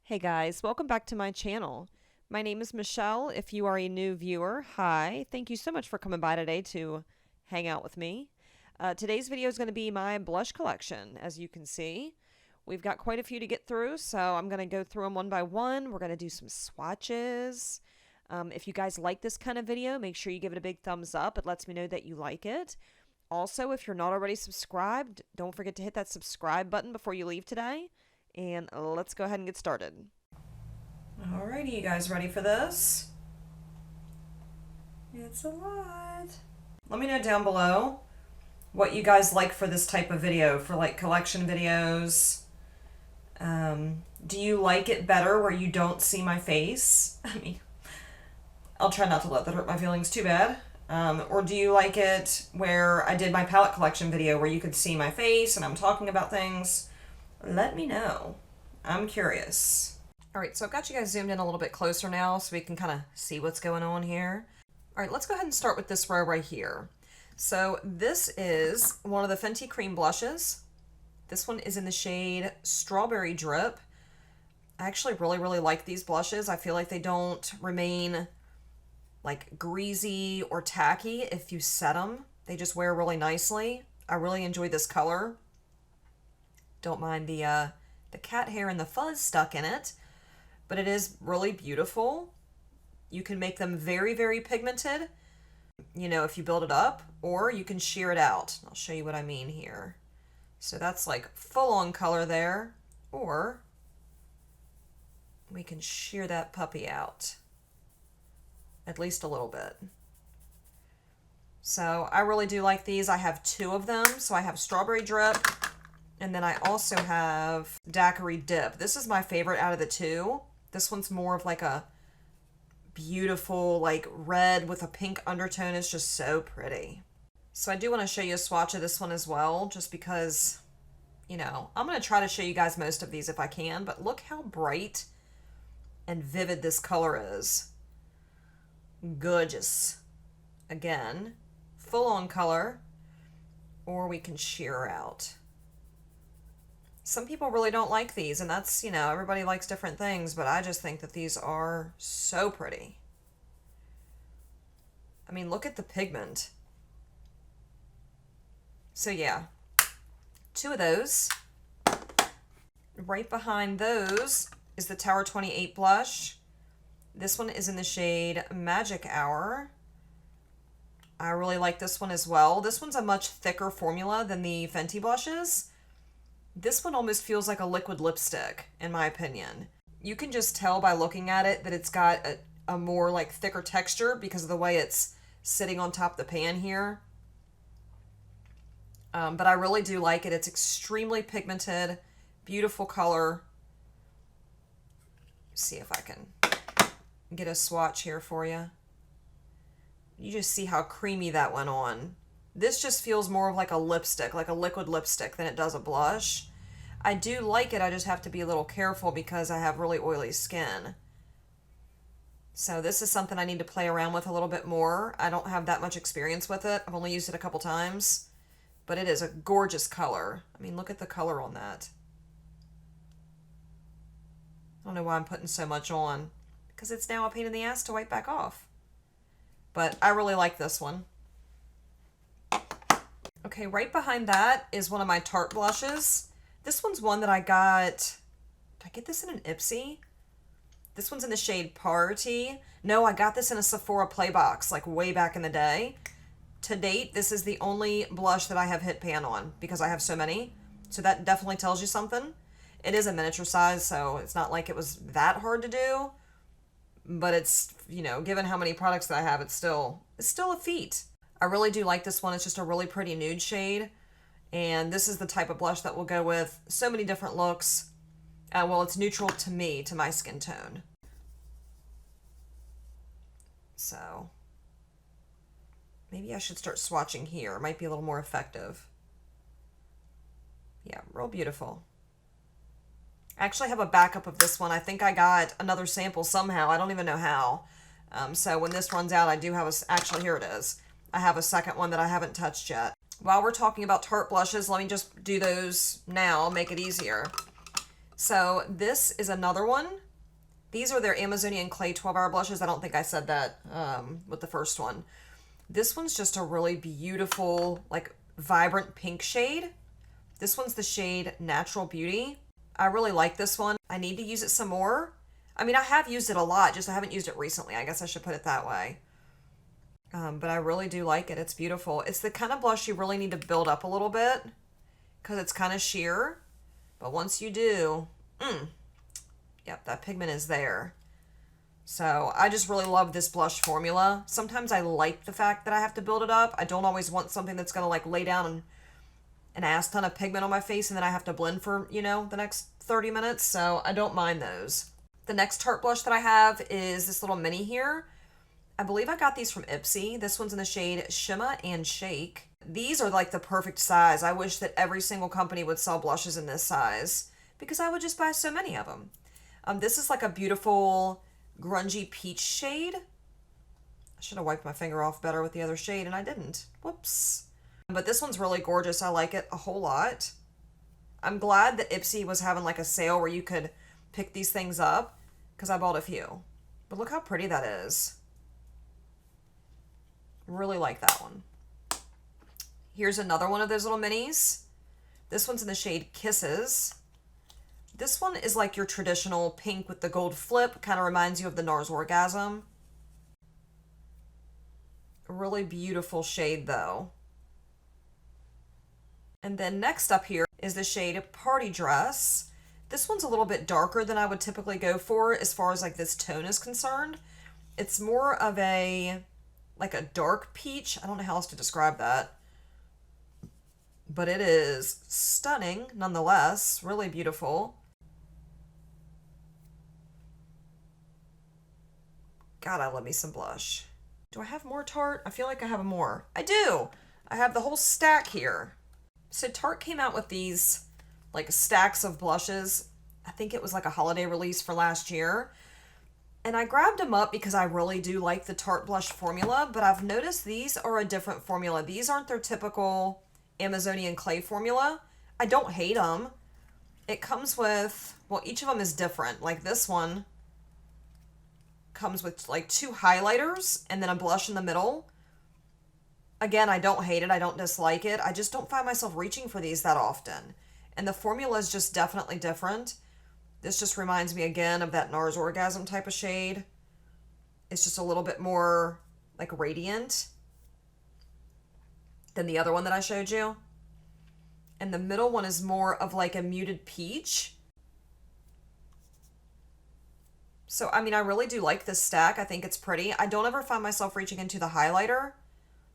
Hey guys, welcome back to my channel. My name is Michelle. If you are a new viewer, hi. Thank you so much for coming by today to hang out with me. Today's video is going to be my blush collection. As you can see, we've got quite a few to get through, so I'm going to go through them one by one. We're going to do some swatches. If you guys like this kind of video, make sure you give it a big thumbs up. It lets me know that you like it. Also, if you're not already subscribed, don't forget to hit that subscribe button before you leave today. And let's go ahead and get started. Alrighty, you guys ready for this? It's a lot. Let me know down below what you guys like for this type of video, for like collection videos. Do you like it better where you don't see my face? I mean, I'll try not to let that hurt my feelings too bad. Or do you like it where I did my palette collection video where you could see my face and I'm talking about things? Let me know. I'm curious. Alright, so I've got you guys zoomed in a little bit closer now so we can kind of see what's going on here. Alright, let's go ahead and start with this row right here. So this is one of the Fenty Cream blushes. This one is in the shade Strawberry Drip. I actually really like these blushes. I feel like they don't remain like greasy or tacky if you set them. They just wear really nicely. I really enjoy this color. Don't mind the cat hair and the fuzz stuck in it, but it is really beautiful. You can make them very pigmented, you know, if you build it up, or you can sheer it out. I'll show you what I mean here. So that's like full-on color there, or we can sheer that puppy out, at least a little bit. So I really do like these. I have two of them. So I have Strawberry Drip, and then I also have Daiquiri Dip. This is my favorite out of the two. This one's more of like a beautiful, like red with a pink undertone. It's just so pretty. So I do want to show you a swatch of this one as well, just because, you know, I'm going to try to show you guys most of these if I can, but look how bright and vivid this color is. Gorgeous. Again, full on color, or we can sheer out. Some people really don't like these, and that's, you know, everybody likes different things, but I just think that these are so pretty. I mean, look at the pigment. So yeah, two of those. Right behind those is the Tower 28 blush. This one is in the shade Magic Hour. I really like this one as well. This one's a much thicker formula than the Fenty blushes. This one almost feels like a liquid lipstick, in my opinion. You can just tell by looking at it that it's got a more like thicker texture because of the way it's sitting on top of the pan here. But I really do like it. It's extremely pigmented, beautiful color. See if I can get a swatch here for you. You just see how creamy that went on. This just feels more of like a lipstick, like a liquid lipstick, than it does a blush. I do like it, I just have to be a little careful because I have really oily skin. So this is something I need to play around with a little bit more. I don't have that much experience with it. I've only used it a couple times. But it is a gorgeous color. I mean, look at the color on that. I don't know why I'm putting so much on, because it's now a pain in the ass to wipe back off. But I really like this one. Okay, right behind that is one of my Tarte blushes. This one's one that I got... Did I get this in an Ipsy? This one's in the shade Party. No, I got this in a Sephora Playbox, like way back in the day. To date, this is the only blush that I have hit pan on because I have so many. So that definitely tells you something. It is a miniature size, so it's not like it was that hard to do. But it's, you know, given how many products that I have, it's still a feat. I really do like this one. It's just a really pretty nude shade. And this is the type of blush that will go with so many different looks. Well, it's neutral to me, to my skin tone. So maybe I should start swatching here. It might be a little more effective. Yeah, real beautiful. I actually have a backup of this one. I think I got another sample somehow. I don't even know how. So when this runs out, I do have actually, here it is. I have a second one that I haven't touched yet. While we're talking about Tarte blushes, let me just do those now, make it easier. So this is another one. These are their Amazonian Clay 12-hour blushes. I don't think I said that with the first one. This one's just a really beautiful, like, vibrant pink shade. This one's the shade Natural Beauty. I really like this one. I need to use it some more. I mean, I have used it a lot, just I haven't used it recently. I guess I should put it that way. But I really do like it. It's beautiful. It's the kind of blush you really need to build up a little bit because it's kind of sheer. But once you do, yep, that pigment is there. So I just really love this blush formula. Sometimes I like the fact that I have to build it up. I don't always want something that's going to like lay down an ass ton of pigment on my face and then I have to blend for, you know, the next 30 minutes. So I don't mind those. The next Tarte blush that I have is this little mini here. I believe I got these from Ipsy. This one's in the shade Shimma and Shake. These are like the perfect size. I wish that every single company would sell blushes in this size because I would just buy so many of them. This is like a beautiful grungy peach shade. I should have wiped my finger off better with the other shade and I didn't. Whoops. But this one's really gorgeous. I like it a whole lot. I'm glad that Ipsy was having like a sale where you could pick these things up because I bought a few. But look how pretty that is. Really like that one. Here's another one of those little minis. This one's in the shade Kisses. This one is like your traditional pink with the gold flip. Kind of reminds you of the Nars Orgasm. A really beautiful shade though. And then next up here is the shade Party Dress. This one's a little bit darker than I would typically go for as far as like this tone is concerned. It's more of a, like a dark peach. I don't know how else to describe that. But it is stunning nonetheless. Really beautiful. God, I love me some blush. Do I have more Tarte? I feel like I have more. I do! I have the whole stack here. So Tarte came out with these like stacks of blushes. I think it was like a holiday release for last year. And I grabbed them up because I really do like the Tarte blush formula, but I've noticed these are a different formula. These aren't their typical Amazonian Clay formula. I don't hate them. It comes with, well, each of them is different. Like this one comes with like 2 highlighters and then a blush in the middle. Again, I don't hate it. I don't dislike it. I just don't find myself reaching for these that often. And the formula is just definitely different. This just reminds me again of that Nars Orgasm type of shade. It's just a little bit more like radiant than the other one that I showed you. And the middle one is more of like a muted peach. So, I mean, I really do like this stack. I think it's pretty. I don't ever find myself reaching into the highlighter.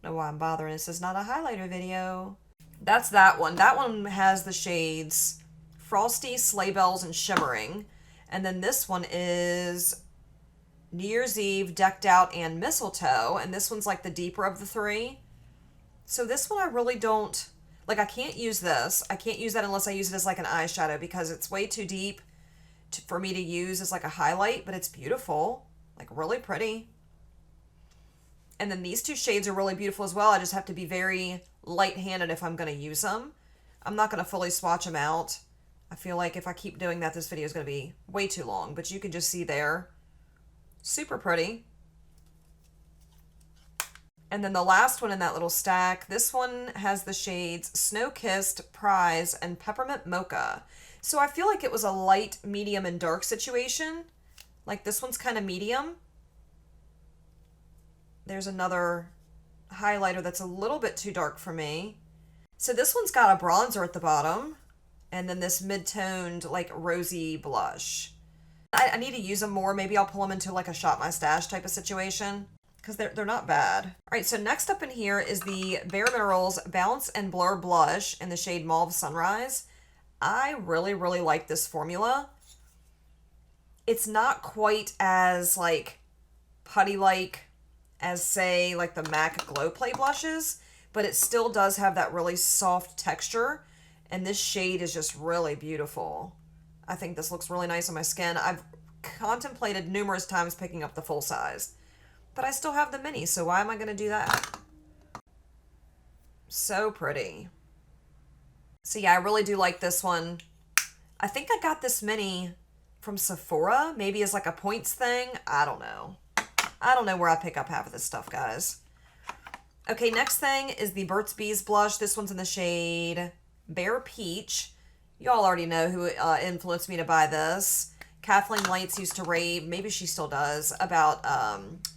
Know why I'm bothering. This is not a highlighter video. That's that one. That one has the shades Frosty, Sleigh Bells, and Shimmering. And then this one is New Year's Eve, Decked Out, and Mistletoe. And this one's like the deeper of the 3. So this one I really don't... Like, I can't use this. I can't use that unless I use it as like an eyeshadow because it's way too deep for me to use as like a highlight. But it's beautiful. Like, really pretty. And then these 2 shades are really beautiful as well. I just have to be very light-handed if I'm going to use them. I'm not going to fully swatch them out. I feel like if I keep doing that, this video is going to be way too long. But you can just see there. Super pretty. And then the last one in that little stack, this one has the shades Snow Kissed, Prize, and Peppermint Mocha. So I feel like it was a light, medium, and dark situation. Like this one's kind of medium. There's another highlighter that's a little bit too dark for me. So this one's got a bronzer at the bottom. And then this mid-toned, like, rosy blush. I need to use them more. Maybe I'll pull them into, like, a Shop My Stash type of situation. Because they're not bad. All right, so next up in here is the Bare Minerals Bounce and Blur Blush in the shade Mauve Sunrise. I really, really like this formula. It's not quite as, like, putty-like as, say, like the MAC Glow Play blushes, but it still does have that really soft texture, and this shade is just really beautiful. I think this looks really nice on my skin. I've contemplated numerous times picking up the full size, but I still have the mini, so why am I going to do that? So pretty. So yeah, I really do like this one. I think I got this many from Sephora, maybe as like a points thing. I don't know. I don't know where I pick up half of this stuff, guys. Okay, next thing is the Burt's Bees blush. This one's in the shade Bare Peach. Y'all already know who influenced me to buy this. Kathleen Lights used to rave, maybe she still does, about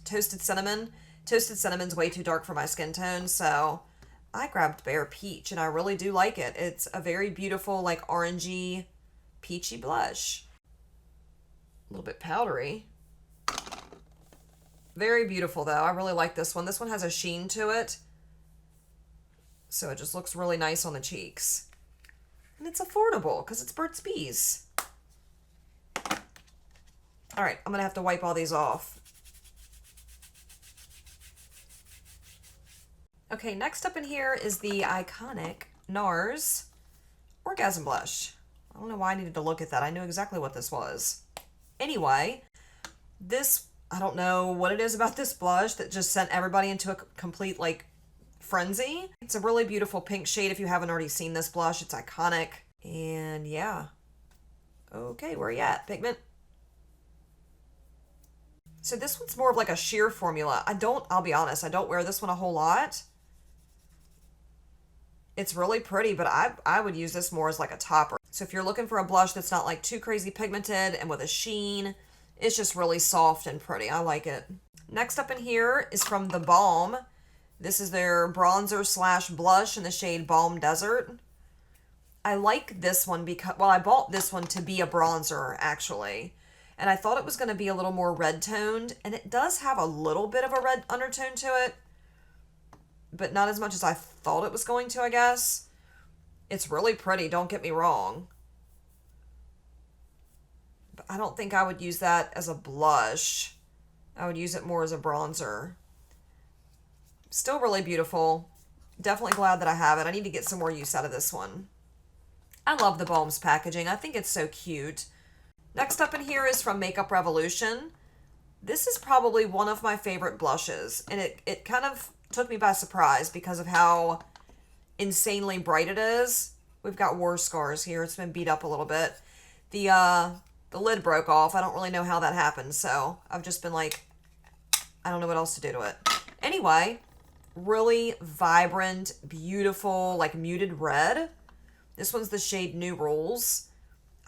Toasted Cinnamon. Toasted Cinnamon's way too dark for my skin tone, so I grabbed Bare Peach, and I really do like it. It's a very beautiful, like, orangey, peachy blush. A little bit powdery. Very beautiful, though. I really like this one. This one has a sheen to it, so it just looks really nice on the cheeks. And it's affordable, because it's Burt's Bees. All right, I'm going to have to wipe all these off. Okay, next up in here is the iconic Nars Orgasm Blush. I don't know why I needed to look at that. I knew exactly what this was. Anyway, this, I don't know what it is about this blush that just sent everybody into a complete, like, frenzy. It's a really beautiful pink shade if you haven't already seen this blush. It's iconic. And yeah. Okay, where are you at, Pigment? So this one's more of like a sheer formula. I'll be honest, I don't wear this one a whole lot. It's really pretty, but I would use this more as like a topper. So if you're looking for a blush that's not like too crazy pigmented and with a sheen, it's just really soft and pretty. I like it. Next up in here is from the Balm. This is their bronzer slash blush in the shade Balm Desert. I like this one because, well, I bought this one to be a bronzer actually. And I thought it was going to be a little more red toned, and it does have a little bit of a red undertone to it, but not as much as I thought it was going to, I guess. It's really pretty, don't get me wrong. But I don't think I would use that as a blush. I would use it more as a bronzer. Still really beautiful. Definitely glad that I have it. I need to get some more use out of this one. I love the Balm's packaging. I think it's so cute. Next up in here is from Makeup Revolution. This is probably one of my favorite blushes, and it kind of took me by surprise because of how insanely bright it is. We've got war scars here. It's been beat up a little bit. The lid broke off. I don't really know how that happened, so I've just been like, I don't know what else to do to it. Anyway, really vibrant, beautiful, like muted red. This one's the shade New Rules.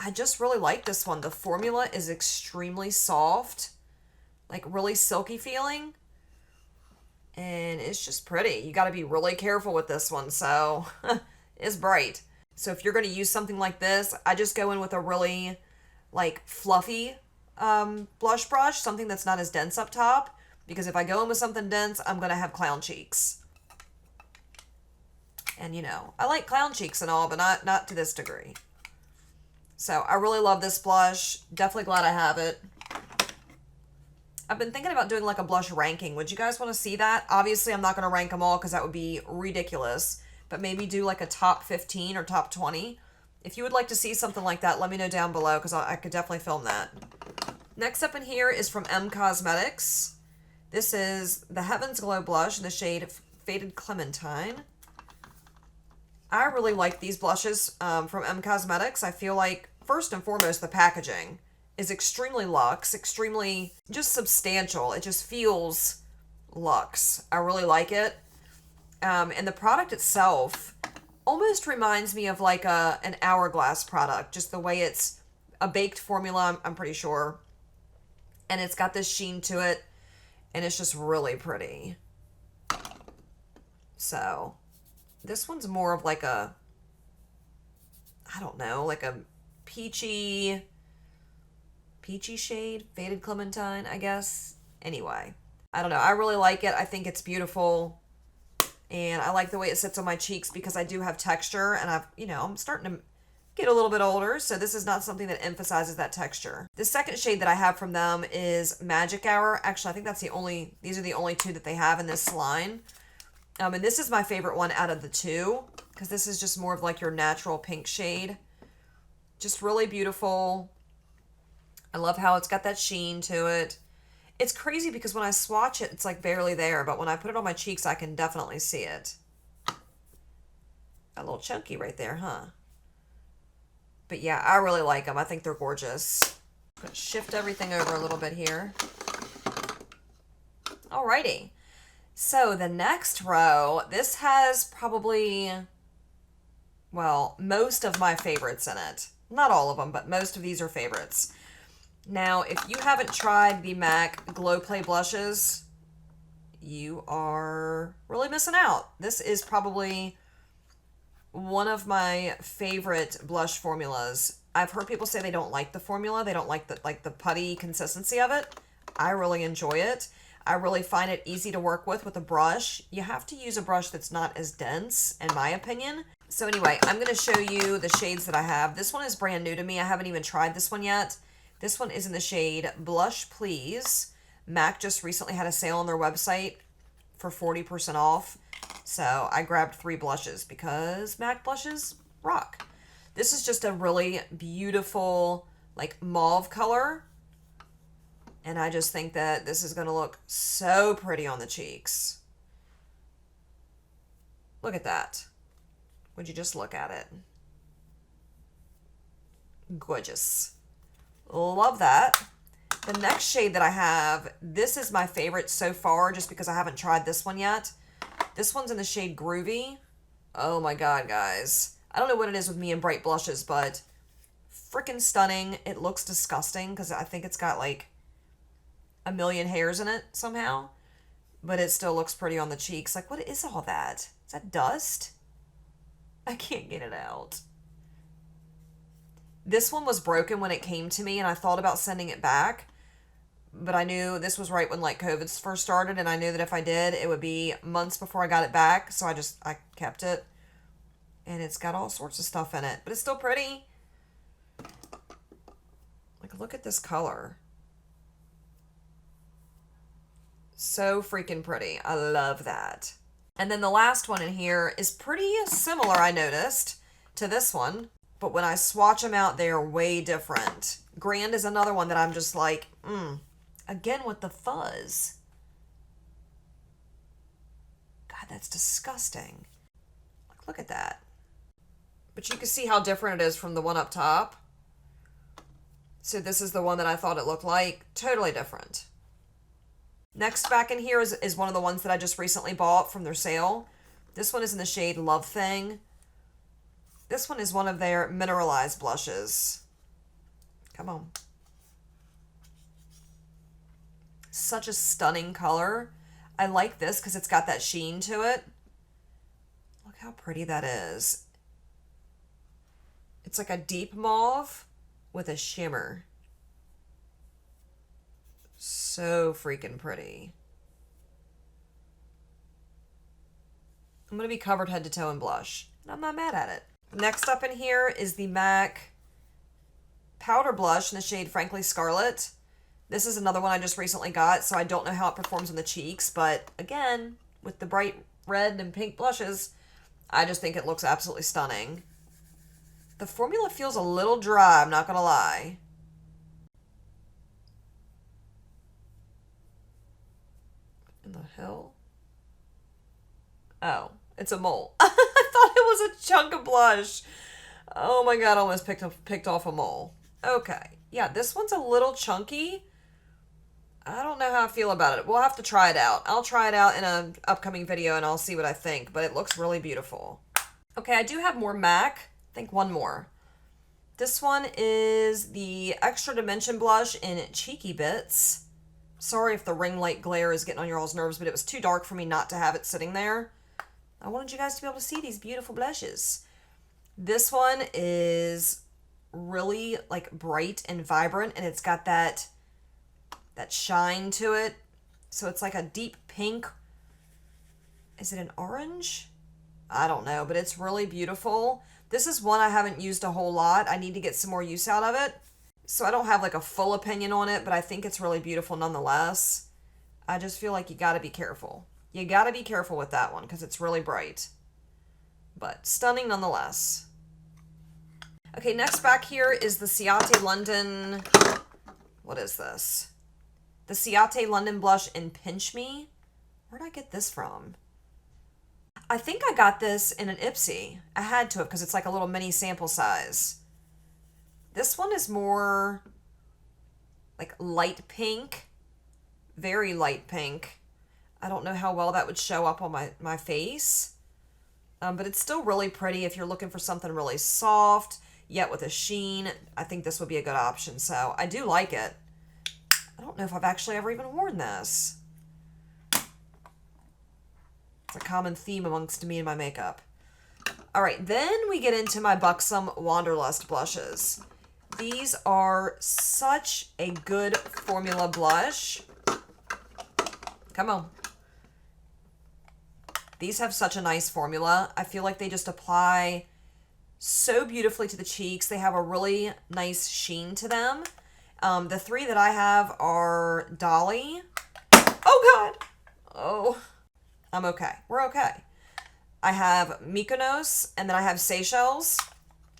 I just really like this one. The formula is extremely soft, like really silky feeling, and it's just pretty. You got to be really careful with this one, so it's bright. So if you're going to use something like this, I just go in with a really like fluffy blush brush, something that's not as dense up top, because if I go in with something dense, I'm going to have clown cheeks. And you know, I like clown cheeks and all, but not to this degree. So I really love this blush. Definitely glad I have it. I've been thinking about doing like a blush ranking. Would you guys want to see that? Obviously, I'm not going to rank them all because that would be ridiculous. But maybe do like a top 15 or top 20. If you would like to see something like that, let me know down below because I could definitely film that. Next up in here is from M Cosmetics. This is the Heaven's Glow blush in the shade Faded Clementine. I really like these blushes from M Cosmetics. I feel like, first and foremost, the packaging is extremely luxe, extremely just substantial. It just feels luxe. I really like it. And the product itself almost reminds me of like an Hourglass product, just the way it's a baked formula, I'm pretty sure. And it's got this sheen to it, and it's just really pretty. So this one's more of like a, I don't know, like a peachy shade, Faded Clementine, I guess. Anyway, I don't know. I really like it. I think it's beautiful. And I like the way it sits on my cheeks because I do have texture, and I'm starting to get a little bit older, so this is not something that emphasizes that texture. The second shade that I have from them is Magic Hour. Actually, I think these are the only two that they have in this line. And this is my favorite one out of the two because this is just more of like your natural pink shade. Just really beautiful. I love how it's got that sheen to it. It's crazy because when I swatch it, it's like barely there, but when I put it on my cheeks, I can definitely see it. A little chunky right there, huh? But yeah, I really like them. I think they're gorgeous. I'm going to shift everything over a little bit here. Alrighty. So the next row, this has probably, well, most of my favorites in it. Not all of them, but most of these are favorites. Now, if you haven't tried the MAC Glow Play blushes, you are really missing out. This is probably one of my favorite blush formulas. I've heard people say they don't like the formula. They don't like the putty consistency of it. I really enjoy it. I really find it easy to work with a brush. You have to use a brush that's not as dense, in my opinion. So anyway, I'm going to show you the shades that I have. This one is brand new to me. I haven't even tried this one yet. This one is in the shade Blush Please. MAC just recently had a sale on their website for 40% off. So I grabbed 3 blushes because MAC blushes rock. This is just a really beautiful, like, mauve color. And I just think that this is going to look so pretty on the cheeks. Look at that. Would you just look at it? Gorgeous. Love that. The next shade that I have, this is my favorite so far just because I haven't tried this one yet. This one's in the shade Groovy. Oh my god, guys. I don't know what it is with me and bright blushes, but freaking stunning. It looks disgusting because I think it's got like a million hairs in it somehow. But it still looks pretty on the cheeks. Like, what is all that? Is that dust? I can't get it out. This one was broken when it came to me, and I thought about sending it back. But I knew this was right when, like, COVID first started, and I knew that if I did, it would be months before I got it back. So I kept it. And it's got all sorts of stuff in it. But it's still pretty. Like, look at this color. So freaking pretty. I love that. And then the last one in here is pretty similar, I noticed, to this one. But when I swatch them out, they are way different. Grand is another one that I'm just like, again with the fuzz. God, that's disgusting. Like, look at that. But you can see how different it is from the one up top. So this is the one that I thought it looked like. Totally different. Next back in here is one of the ones that I just recently bought from their sale. This one is in the shade Love Thing. This one is one of their mineralized blushes. Come on. Such a stunning color. I like this because it's got that sheen to it. Look how pretty that is. It's like a deep mauve with a shimmer. So freaking pretty. I'm going to be covered head to toe in blush. And I'm not mad at it. Next up in here is the MAC Powder Blush in the shade Frankly Scarlett. This is another one I just recently got, so I don't know how it performs on the cheeks. But again, with the bright red and pink blushes, I just think it looks absolutely stunning. The formula feels a little dry, I'm not going to lie. In the hell? Oh, it's a mole. I thought it was a chunk of blush. Oh my god, I almost picked off a mole. Okay. Yeah, this one's a little chunky. I don't know how I feel about it. We'll have to try it out. I'll try it out in an upcoming video and I'll see what I think, but it looks really beautiful. Okay, I do have more MAC. I think one more. This one is the Extra Dimension Blush in Cheeky Bits. Sorry if the ring light glare is getting on your all's nerves, but it was too dark for me not to have it sitting there. I wanted you guys to be able to see these beautiful blushes. This one is really like bright and vibrant, and it's got that shine to it. So it's like a deep pink. Is it an orange? I don't know, but it's really beautiful. This is one I haven't used a whole lot. I need to get some more use out of it. So I don't have like a full opinion on it, but I think it's really beautiful nonetheless. I just feel like you got to be careful. You got to be careful with that one because it's really bright. But stunning nonetheless. Okay, next back here is the Cit London... What is this? The Cit London Blush in Pinch Me. Where'd I get this from? I think I got this in an Ipsy. I had to have because it's like a little mini sample size. This one is more like light pink, very light pink. I don't know how well that would show up on my face, but it's still really pretty if you're looking for something really soft, yet with a sheen. I think this would be a good option, so I do like it. I don't know if I've actually ever even worn this. It's a common theme amongst me and my makeup. All right, then we get into my Buxom Wanderlust blushes. These are such a good formula blush. Come on. These have such a nice formula. I feel like they just apply so beautifully to the cheeks. They have a really nice sheen to them. The three that I have are Dolly. Oh, God. Oh, I'm okay. We're okay. I have Mykonos, and then I have Seychelles.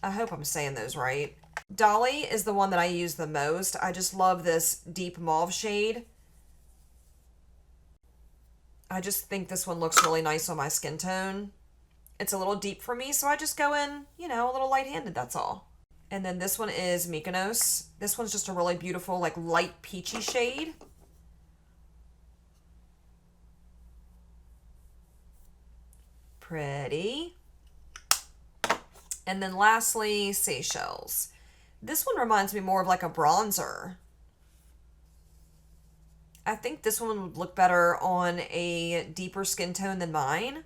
I hope I'm saying those right. Dolly is the one that I use the most. I just love this deep mauve shade. I just think this one looks really nice on my skin tone. It's a little deep for me, so I just go in, you know, a little light-handed, that's all. And then this one is Mykonos. This one's just a really beautiful, like, light peachy shade. Pretty. And then lastly, Seychelles. This one reminds me more of like a bronzer. I think this one would look better on a deeper skin tone than mine,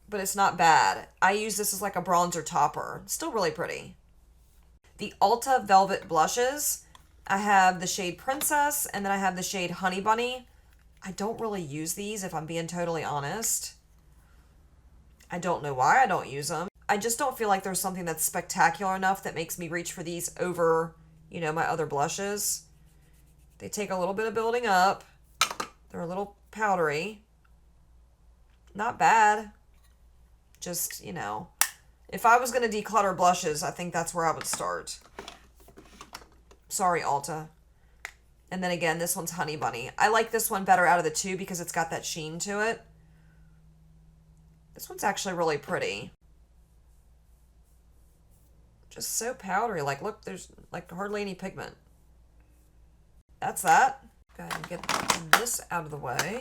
but it's not bad. I use this as like a bronzer topper. It's still really pretty. The Ulta Velvet Blushes. I have the shade Princess, and then I have the shade Honey Bunny. I don't really use these, if I'm being totally honest. I don't know why I don't use them. I just don't feel like there's something that's spectacular enough that makes me reach for these over, you know, my other blushes. They take a little bit of building up. They're a little powdery. Not bad. Just, you know, if I was going to declutter blushes, I think that's where I would start. Sorry, Ulta. And then again, this one's Honey Bunny. I like this one better out of the two because it's got that sheen to it. This one's actually really pretty. Just so powdery. Like, look, there's like hardly any pigment. That's that. Go ahead and get this out of the way.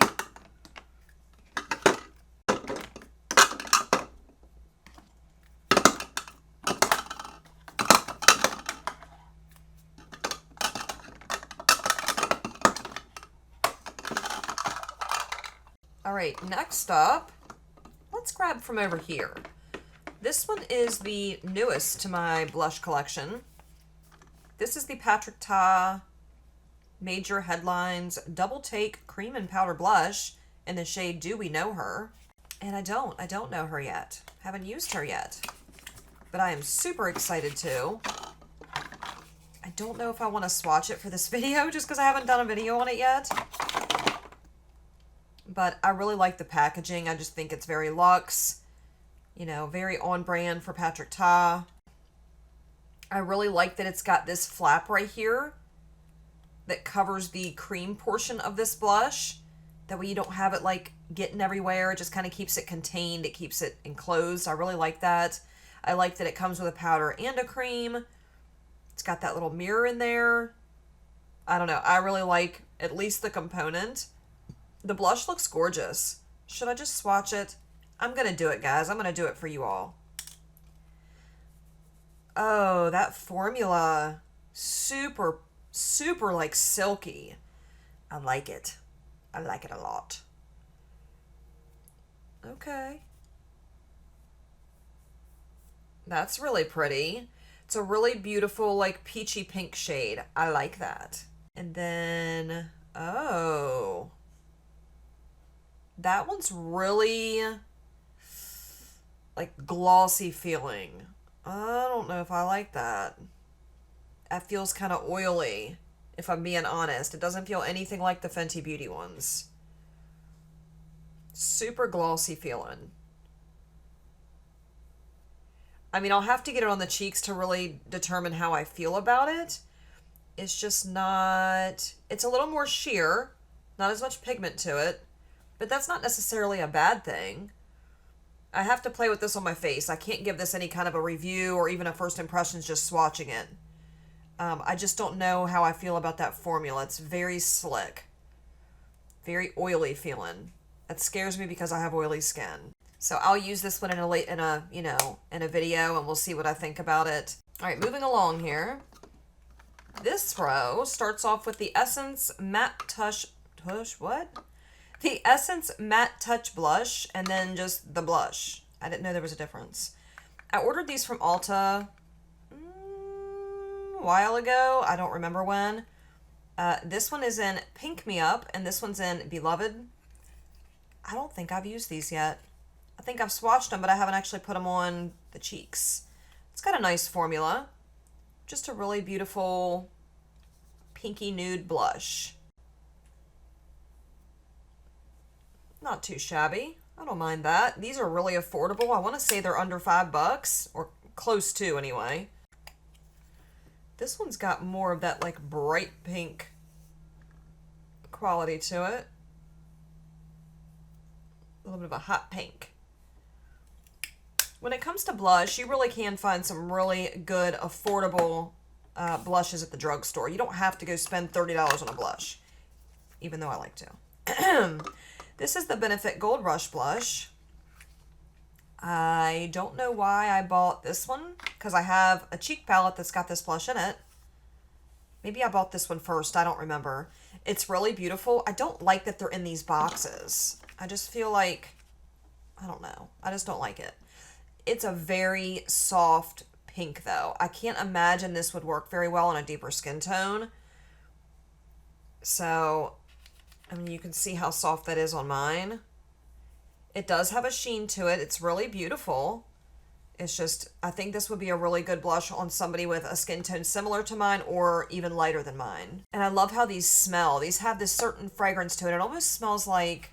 All right, next up, let's grab from over here. This one is the newest to my blush collection. This is the Petra Major Headlines Double Take Cream and Powder Blush in the shade Do We Know Her? And I don't know her yet. Haven't used her yet. But I am super excited to. I don't know if I want to swatch it for this video just because I haven't done a video on it yet. But I really like the packaging. I just think it's very luxe. You know, very on brand for Petra. I really like that it's got this flap right here that covers the cream portion of this blush. That way you don't have it like getting everywhere. It just kind of keeps it contained. It keeps it enclosed. I really like that. I like that it comes with a powder and a cream. It's got that little mirror in there. I don't know. I really like at least the component. The blush looks gorgeous. Should I just swatch it? I'm going to do it, guys. I'm going to do it for you all. Oh, that formula. Super, super like silky. I like it. I like it a lot. Okay. That's really pretty. It's a really beautiful like peachy pink shade. I like that. And then, oh. That one's really like glossy feeling. I don't know if I like that. That feels kind of oily, if I'm being honest. It doesn't feel anything like the Fenty Beauty ones. Super glossy feeling. I mean, I'll have to get it on the cheeks to really determine how I feel about it. It's just not... It's a little more sheer. Not as much pigment to it. But that's not necessarily a bad thing. I have to play with this on my face. I can't give this any kind of a review or even a first impressions just swatching it. I just don't know how I feel about that formula. It's very slick. Very oily feeling. That scares me because I have oily skin. So I'll use this one in a video, and we'll see what I think about it. All right, moving along here. This row starts off with the Essence Matte Touch, what? The Essence Matte Touch Blush, and then just the blush. I didn't know there was a difference. I ordered these from Ulta a while ago. I don't remember when. This one is in Pink Me Up, and this one's in Beloved. I don't think I've used these yet. I think I've swatched them, but I haven't actually put them on the cheeks. It's got a nice formula. Just a really beautiful pinky nude blush. Not too shabby. I don't mind that. These are really affordable. I want to say they're under $5, or close to anyway. This one's got more of that like bright pink quality to it. A little bit of a hot pink. When it comes to blush, you really can find some really good, affordable blushes at the drugstore. You don't have to go spend $30 on a blush, even though I like to. This is the Benefit Gold Rush blush. I don't know why I bought this one, because I have a cheek palette that's got this blush in it. Maybe I bought this one first. I don't remember. It's really beautiful. I don't like that they're in these boxes. I just feel like, I don't know. I just don't like it. It's a very soft pink, though. I can't imagine this would work very well on a deeper skin tone. So, I mean, you can see how soft that is on mine. It does have a sheen to it. It's really beautiful. It's just, I think this would be a really good blush on somebody with a skin tone similar to mine or even lighter than mine. And I love how these smell. These have this certain fragrance to it. It almost smells like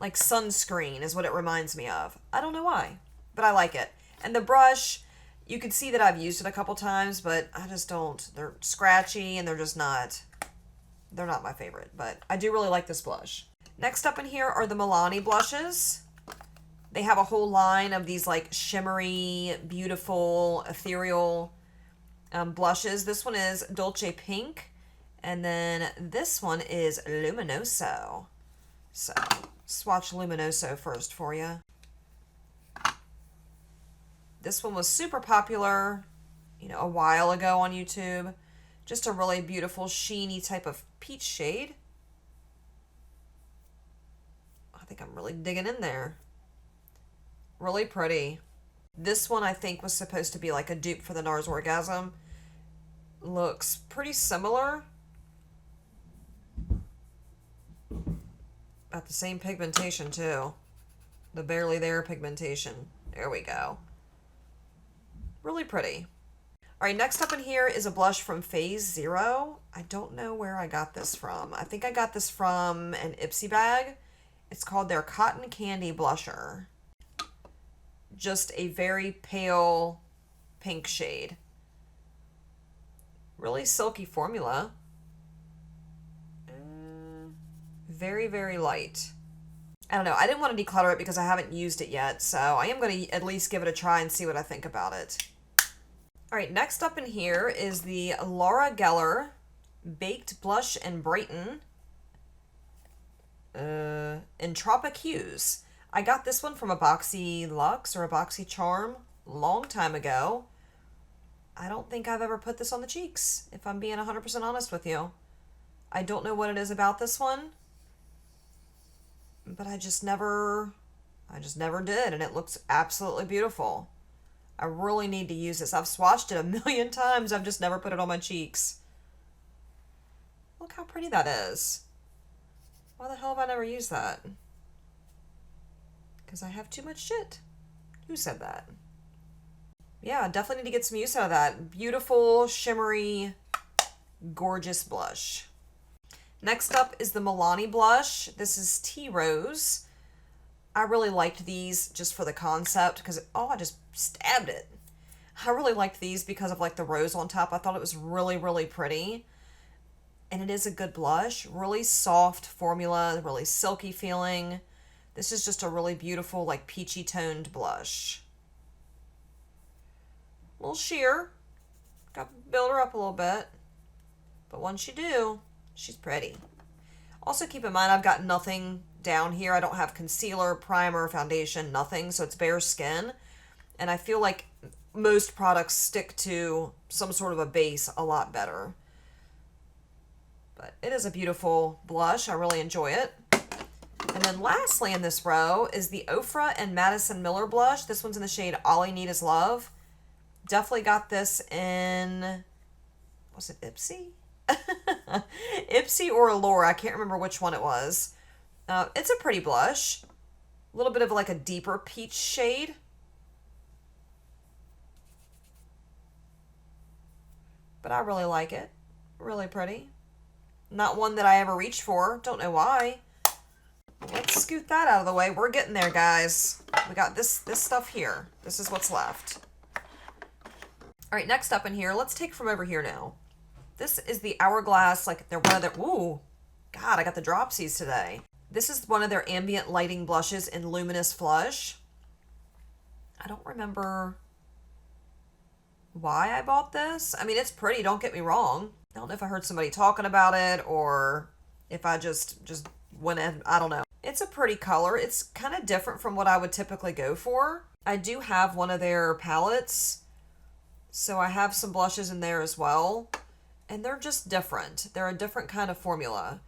sunscreen is what it reminds me of. I don't know why, but I like it. And the brush, you can see that I've used it a couple times, but I just don't. They're scratchy and they're not my favorite, but I do really like this blush. Next up in here are the Milani Blushes. They have a whole line of these like shimmery, beautiful, ethereal blushes. This one is Dolce Pink, and then this one is Luminoso. So, swatch Luminoso first for you. This one was super popular, a while ago on YouTube. Just a really beautiful, sheeny type of peach shade. I think I'm really digging in there. Really pretty. This one I think was supposed to be like a dupe for the Nars Orgasm. Looks pretty similar. Got the same pigmentation too. The barely there pigmentation. There we go. Really pretty. Alright, next up in here is a blush from Phase Zero. I don't know where I got this from. I think I got this from an Ipsy bag. It's called their Cotton Candy Blusher. Just a very pale pink shade. Really silky formula. Very, very light. I don't know. I didn't want to declutter it because I haven't used it yet, so I am going to at least give it a try and see what I think about it. Alright, next up in here is the Laura Geller Baked Blush in Brighten. Entropic Hues. I got this one from a Boxy Luxe or a Boxy Charm a long time ago. I don't think I've ever put this on the cheeks, if I'm being 100% honest with you. I don't know what it is about this one, but I just never did, and it looks absolutely beautiful. I really need to use this. I've swatched it a million times. I've just never put it on my cheeks. Look how pretty that is. Why the hell have I never used that? Because I have too much shit. Who said that? Yeah, definitely need to get some use out of that. Beautiful, shimmery, gorgeous blush. Next up is the Milani Blush. This is Tea Rose. I really liked these just for the concept because, I just stabbed it. I really liked these because of like the rose on top. I thought it was really, really pretty. And it is a good blush. Really soft formula, really silky feeling. This is just a really beautiful, like peachy toned blush. A little sheer. Got to build her up a little bit. But once you do, she's pretty. Also keep in mind, I've got nothing down here. I don't have concealer, primer, foundation, nothing. So it's bare skin. And I feel like most products stick to some sort of a base a lot better. But it is a beautiful blush. I really enjoy it. And then lastly in this row is the Ofra and Madison Miller blush. This one's in the shade All I Need Is Love. Definitely got this in, was it Ipsy? Ipsy or Allure. I can't remember which one it was. It's a pretty blush. A little bit of like a deeper peach shade. But I really like it. Really pretty. Not one that I ever reached for. Don't know why. Let's scoot that out of the way. We're getting there, guys. We got this stuff here. This is what's left. All right, next up in here, let's take from over here now. This is the Hourglass, like they're one of their, ooh, God, I got the dropsies today. This is one of their ambient lighting blushes in Luminous Flush. I don't remember why I bought this. I mean, it's pretty, don't get me wrong. I don't know if I heard somebody talking about it or if I just went in, I don't know. It's a pretty color. It's kind of different from what I would typically go for. I do have one of their palettes, so I have some blushes in there as well. And they're just different. They're a different kind of formula.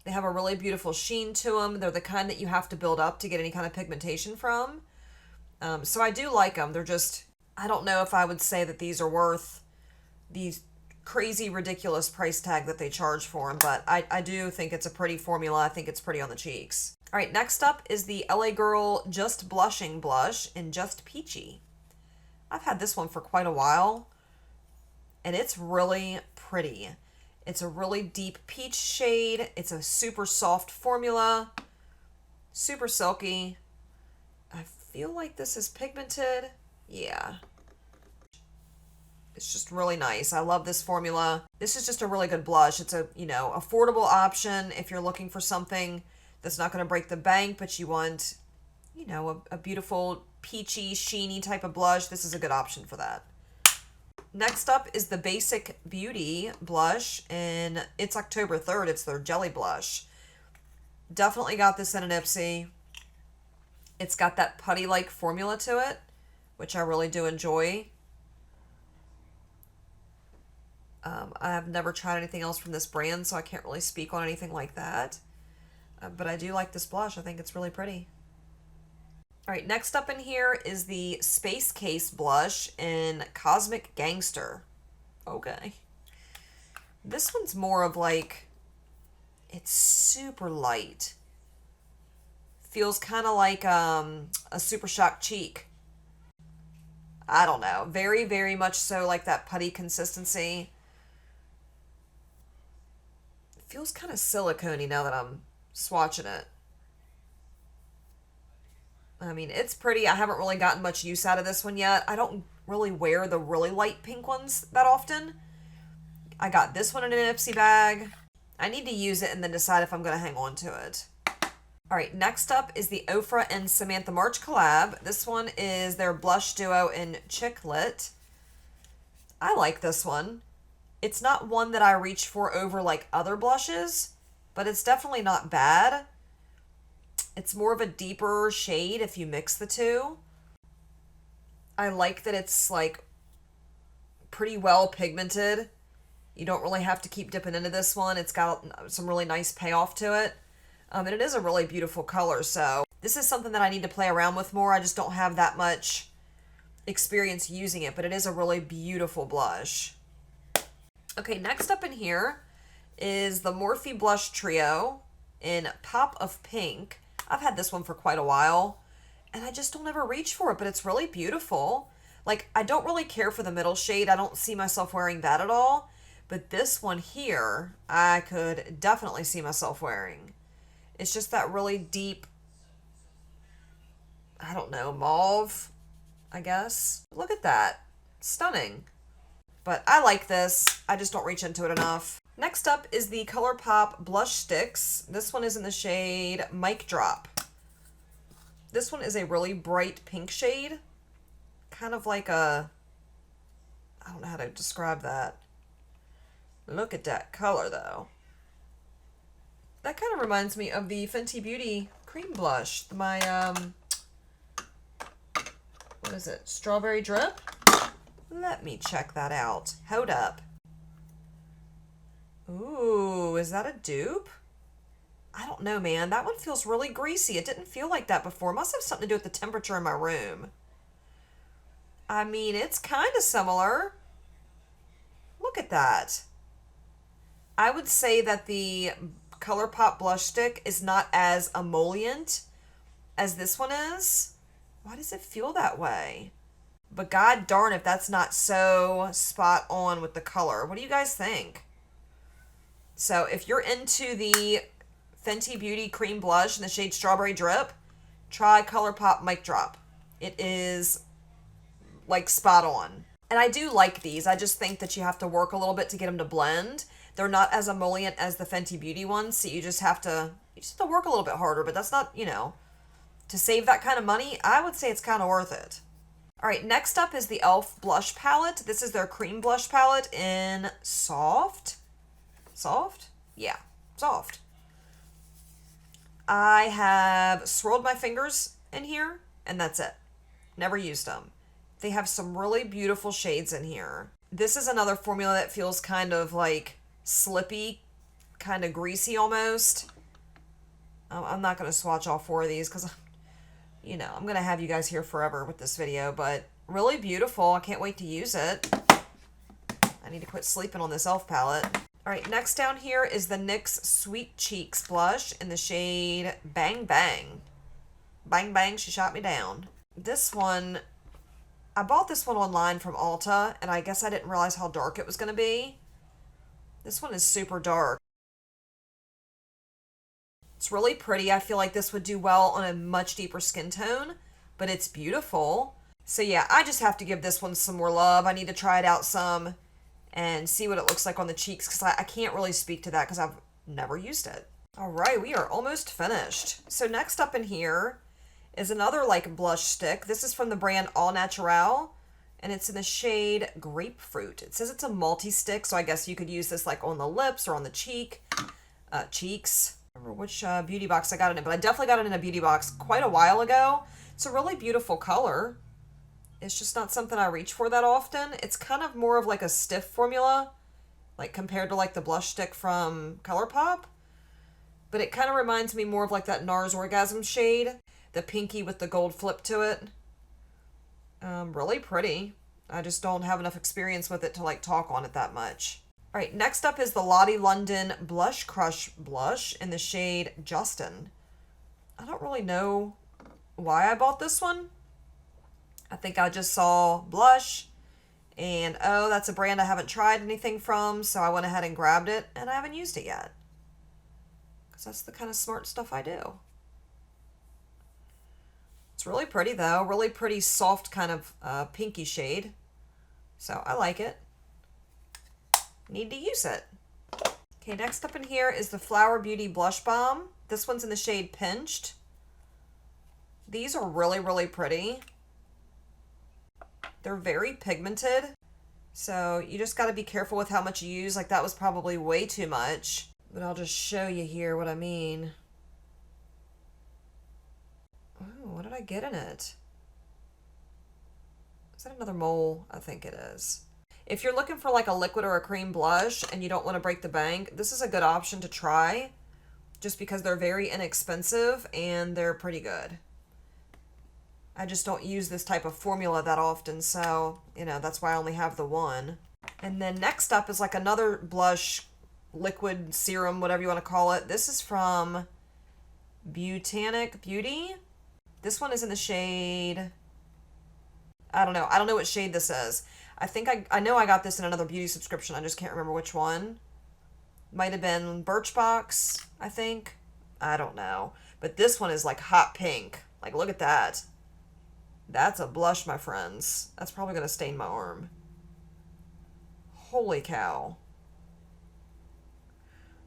They have a really beautiful sheen to them. They're the kind that you have to build up to get any kind of pigmentation from. So I do like them. They're just, I don't know if I would say that these are worth these crazy, ridiculous price tag that they charge for them, but I do think it's a pretty formula. I think it's pretty on the cheeks. All right, next up is the LA Girl Just Blushing Blush in Just Peachy. I've had this one for quite a while, and it's really pretty. It's a really deep peach shade. It's a super soft formula, super silky. I feel like this is pigmented. Yeah. It's just really nice. I love this formula. This is just a really good blush. It's a, affordable option if you're looking for something that's not going to break the bank, but you want, a beautiful peachy, sheeny type of blush. This is a good option for that. Next up is the Basic Beauty blush, and it's October 3rd. It's their Jelly Blush. Definitely got this in an Ipsy. It's got that putty-like formula to it, which I really do enjoy. I have never tried anything else from this brand, so I can't really speak on anything like that. But I do like this blush. I think it's really pretty. All right, next up in here is the Space Case blush in Cosmic Gangster. Okay. This one's more of like, it's super light. Feels kind of like a Super Shock Cheek. I don't know. Very, very much so like that putty consistency. It feels kind of silicone-y now that I'm swatching it. I mean, it's pretty. I haven't really gotten much use out of this one yet. I don't really wear the really light pink ones that often. I got this one in an Ipsy bag. I need to use it and then decide if I'm going to hang on to it. All right, next up is the Ofra and Samantha March collab. This one is their blush duo in Chiclet. I like this one. It's not one that I reach for over like other blushes, but it's definitely not bad. It's more of a deeper shade if you mix the two. I like that it's like pretty well pigmented. You don't really have to keep dipping into this one. It's got some really nice payoff to it. And it is a really beautiful color. So this is something that I need to play around with more. I just don't have that much experience using it, but it is a really beautiful blush. Okay, next up in here is the Morphe Blush Trio in Pop of Pink. I've had this one for quite a while, and I just don't ever reach for it, but it's really beautiful. Like, I don't really care for the middle shade. I don't see myself wearing that at all, but this one here, I could definitely see myself wearing. It's just that really deep, I don't know, mauve, I guess. Look at that. Stunning. But I like this. I just don't reach into it enough. Next up is the ColourPop Blush Sticks. This one is in the shade Mic Drop. This one is a really bright pink shade. Kind of like a I don't know how to describe that. Look at that color, though. That kind of reminds me of the Fenty Beauty cream blush. My, what is it? Strawberry Drip? Let me check that out. Hold up. Ooh, is that a dupe? I don't know, man. That one feels really greasy. It didn't feel like that before. It must have something to do with the temperature in my room. I mean, it's kind of similar. Look at that. I would say that the ColourPop blush stick is not as emollient as this one is. Why does it feel that way? But god darn if that's not so spot on with the color. What do you guys think? So if you're into the Fenty Beauty cream blush in the shade Strawberry Drip, try ColourPop Mic Drop. It is like spot on. And I do like these. I just think that you have to work a little bit to get them to blend. They're not as emollient as the Fenty Beauty ones, so you just have to work a little bit harder, but that's not, you know, to save that kind of money, I would say it's kind of worth it. All right, next up is the e.l.f. blush palette. This is their cream blush palette in Soft. Soft? Yeah, Soft. I have swirled my fingers in here, and that's it. Never used them. They have some really beautiful shades in here. This is another formula that feels kind of like slippy, kind of greasy almost. I'm not going to swatch all four of these because, you know, I'm going to have you guys here forever with this video, but really beautiful. I can't wait to use it. I need to quit sleeping on this e.l.f. palette. All right, next down here is the NYX Sweet Cheeks blush in the shade Bang Bang. Bang Bang, she shot me down. This one, I bought this one online from Ulta, and I guess I didn't realize how dark it was going to be. This one is super dark. It's really pretty. I feel like this would do well on a much deeper skin tone, but it's beautiful. So yeah, I just have to give this one some more love. I need to try it out some and see what it looks like on the cheeks because I can't really speak to that because I've never used it. All right, we are almost finished. So next up in here is another like blush stick. This is from the brand All Natural, and it's in the shade Grapefruit. It says it's a multi-stick, so I guess you could use this like on the lips or on the cheeks. I remember which beauty box I got it in, but I definitely got it in a beauty box quite a while ago. It's a really beautiful color. It's just not something I reach for that often. It's kind of more of like a stiff formula, like compared to like the blush stick from ColourPop. But it kind of reminds me more of like that Nars Orgasm shade, the pinky with the gold flip to it. Really pretty. I just don't have enough experience with it to like talk on it that much. All right, next up is the Cit London Blush Crush blush in the shade Justin. I don't really know why I bought this one. I think I just saw blush and, oh, that's a brand I haven't tried anything from, so I went ahead and grabbed it, and I haven't used it yet. Because that's the kind of smart stuff I do. It's really pretty, though. Really pretty, soft kind of pinky shade. So I like it. Need to use it. Okay, next up in here is the Flower Beauty Blush Balm. This one's in the shade Pinched. These are really, really pretty. They're very pigmented, so you just got to be careful with how much you use. Like, that was probably way too much, but I'll just show you here what I mean. Oh, what did I get in it? Is that another mole? I think it is. If you're looking for like a liquid or a cream blush and you don't want to break the bank, this is a good option to try just because they're very inexpensive and they're pretty good. I just don't use this type of formula that often, so, you know, that's why I only have the one. And then next up is like another blush, liquid, serum, whatever you want to call it. This is from Botanic Beauty. This one is in the shade, I don't know what shade this is. I think I know I got this in another beauty subscription. I just can't remember which one. Might have been Birchbox, I think. I don't know. But this one is like hot pink. Like, look at that. That's a blush, my friends. That's probably going to stain my arm. Holy cow.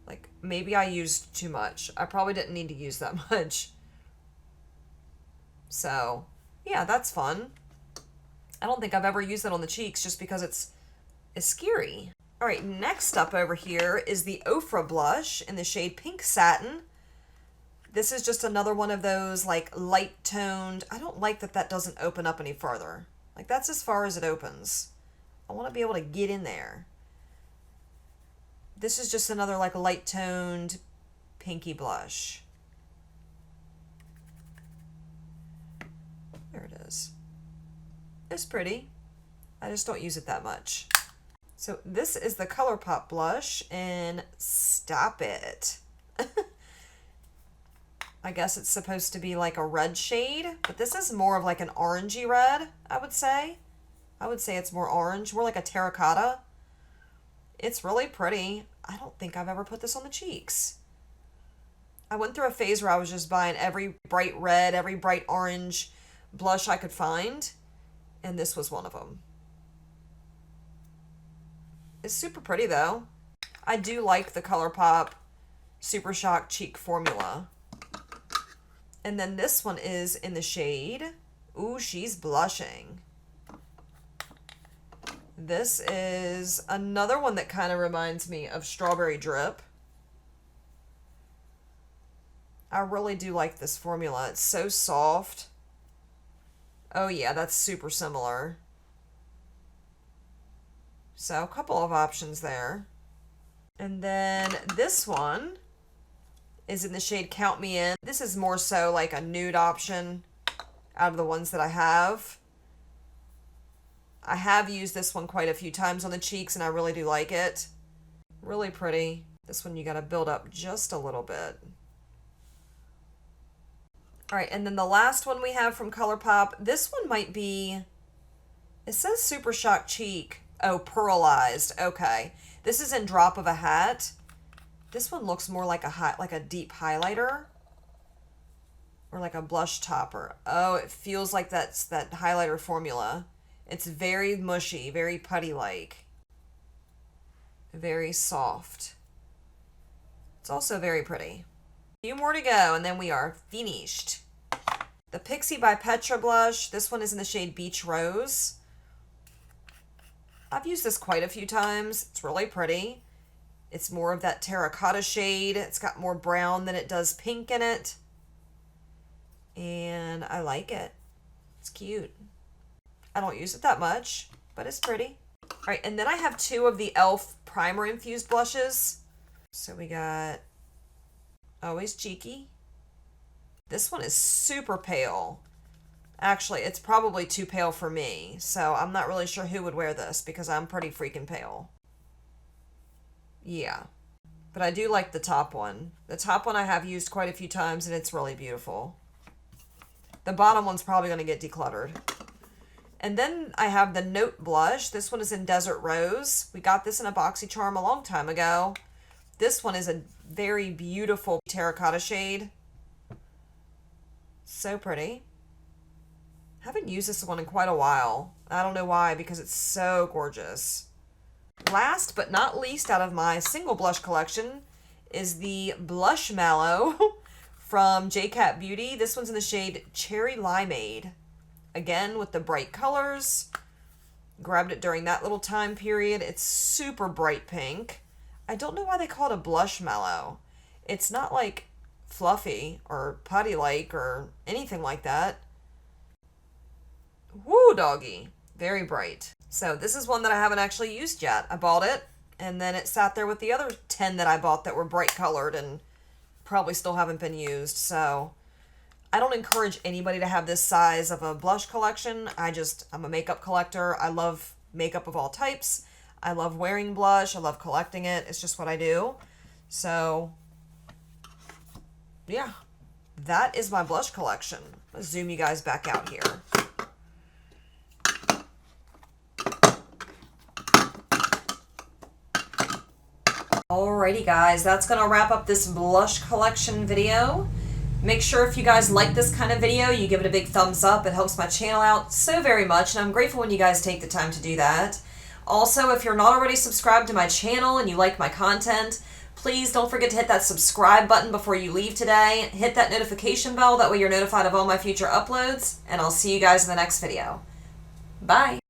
Like, maybe I used too much. I probably didn't need to use that much. So, yeah, that's fun. I don't think I've ever used it on the cheeks just because it's is scary. All right, next up over here is the Ofra blush in the shade Pink Satin. This is just another one of those like light toned. I don't like that doesn't open up any further. Like that's as far as it opens. I want to be able to get in there. This is just another like light toned pinky blush. There it is. It's pretty. I just don't use it that much. So this is the ColourPop blush in Stop It. I guess it's supposed to be like a red shade, but this is more of like an orangey red, I would say. I would say it's more orange, more like a terracotta. It's really pretty. I don't think I've ever put this on the cheeks. I went through a phase where I was just buying every bright red, every bright orange blush I could find, and this was one of them. It's super pretty though. I do like the ColourPop Super Shock Cheek Formula. And then this one is in the shade, ooh, she's blushing. This is another one that kind of reminds me of Strawberry Drip. I really do like this formula. It's so soft. Oh yeah, that's super similar. So a couple of options there. And then this one is in the shade Count Me In. This is more so like a nude option out of the ones that I have. I have used this one quite a few times on the cheeks and I really do like it. Really pretty. This one you gotta build up just a little bit. All right, and then the last one we have from ColourPop, this one might be, it says Super Shock Cheek. Oh, pearlized. Okay. This is in Drop of a Hat. This one looks more like a deep highlighter or like a blush topper. Oh, it feels like that's that highlighter formula. It's very mushy, very putty-like. Very soft. It's also very pretty. A few more to go and then we are finished. The Pixi by Petra blush. This one is in the shade Beach Rose. I've used this quite a few times. It's really pretty. It's more of that terracotta shade. It's got more brown than it does pink in it. And I like it. It's cute. I don't use it that much, but it's pretty. All right, and then I have two of the e.l.f. primer infused blushes. So we got Always Cheeky. This one is super pale. Actually, it's probably too pale for me, so I'm not really sure who would wear this because I'm pretty freaking pale. Yeah, but I do like the top one. The top one I have used quite a few times and it's really beautiful. The bottom one's probably going to get decluttered. And then I have the Note blush. This one is in Desert Rose. We got this in a BoxyCharm a long time ago. This one is a very beautiful terracotta shade. So pretty. Haven't used this one in quite a while. I don't know why, because it's so gorgeous. Last but not least out of my single blush collection is the Blush Mallow from JCat Beauty. This one's in the shade Cherry Limeade. Again, with the bright colors. Grabbed it during that little time period. It's super bright pink. I don't know why they call it a Blush Mallow. It's not like fluffy or putty-like or anything like that. Woo, doggy. Very bright. So this is one that I haven't actually used yet. I bought it, and then it sat there with the other 10 that I bought that were bright colored and probably still haven't been used. So I don't encourage anybody to have this size of a blush collection. I'm a makeup collector. I love makeup of all types. I love wearing blush. I love collecting it. It's just what I do. So yeah, that is my blush collection. Let's zoom you guys back out here. Alrighty guys, that's going to wrap up this blush collection video. Make sure if you guys like this kind of video, you give it a big thumbs up. It helps my channel out so very much, and I'm grateful when you guys take the time to do that. Also, if you're not already subscribed to my channel and you like my content, please don't forget to hit that subscribe button before you leave today. Hit that notification bell, that way you're notified of all my future uploads, and I'll see you guys in the next video. Bye!